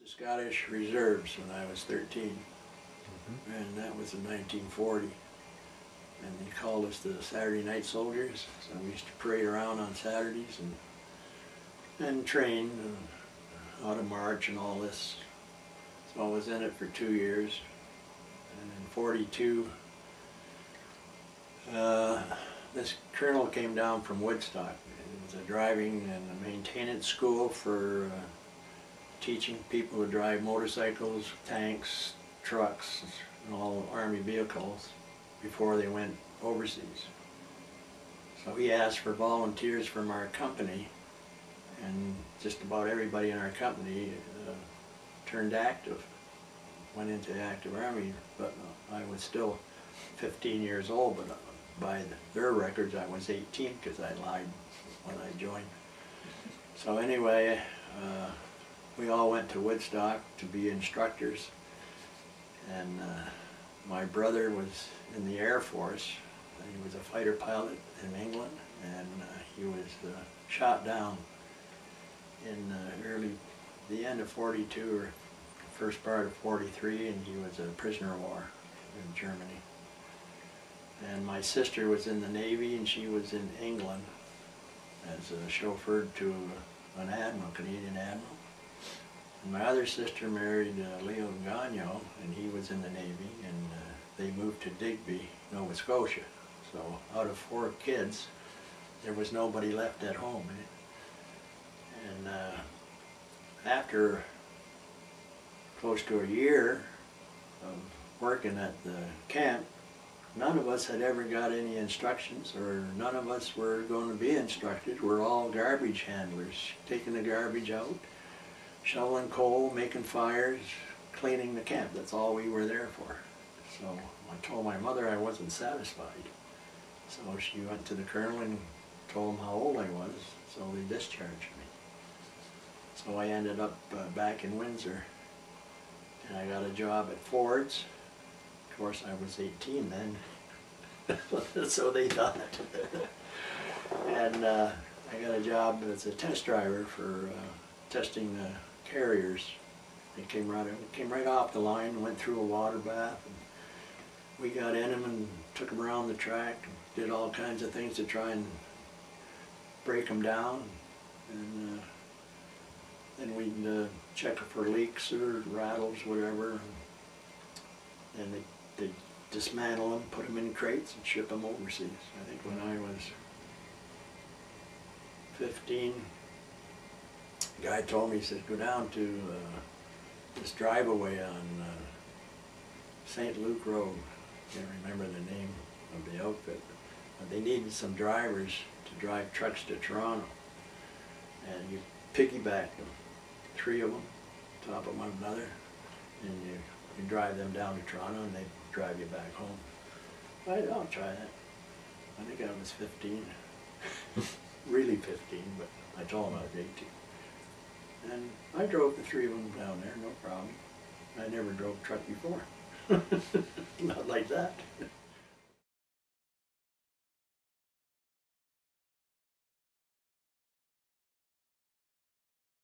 Scottish Reserves when I was 13, and that was in 1940. And they called us the Saturday Night Soldiers, so we used to parade around on Saturdays and train and how to march and all this. So I was in it for 2 years, and in 42, this colonel came down from Woodstock. It was a driving and a maintenance school for teaching people to drive motorcycles, tanks, trucks, and all Army vehicles before they went overseas. So he asked for volunteers from our company, and just about everybody in our company turned active, went into the active Army, but I was still 15 years old, but by their records I was 18 because I lied when I joined. So anyway, we all went to Woodstock to be instructors, and my brother was in the Air Force. He was a fighter pilot in England, and he was shot down in the end of 42 or first part of 43, and he was a prisoner of war in Germany. And my sister was in the Navy, and she was in England as a chauffeur to an admiral, Canadian admiral. And my other sister married Leo Gagnon, and he was in the Navy, and they moved to Digby, Nova Scotia. So out of 4 kids, there was nobody left at home. And after close to a year of working at the camp, none of us had ever got any instructions, or none of us were going to be instructed. We're all garbage handlers, taking the garbage out, shoveling coal, making fires, cleaning the camp. That's all we were there for. So I told my mother I wasn't satisfied. So she went to the colonel and told him how old I was, so they discharged me. So I ended up back in Windsor, and I got a job at Ford's. Of course, I was 18 then, so they thought. And I got a job as a test driver for testing the carriers. It came right off the line and went through a water bath. And we got in them and took them around the track and did all kinds of things to try and break them down. And then we'd check for leaks or rattles, whatever. And they dismantle them, put them in crates, and ship them overseas. I think when I was 15, the guy told me, he said, go down to this drive-away on St. Luke Road. I can't remember the name of the outfit. But they needed some drivers to drive trucks to Toronto. And you piggyback them, 3 of them, top of one another, and you drive them down to Toronto, and they drive you back home. I'll try that. I think I was 15. Really 15, but I told them I was 18. And I drove the 3 of them down there, no problem. I never drove a truck before. Not like that.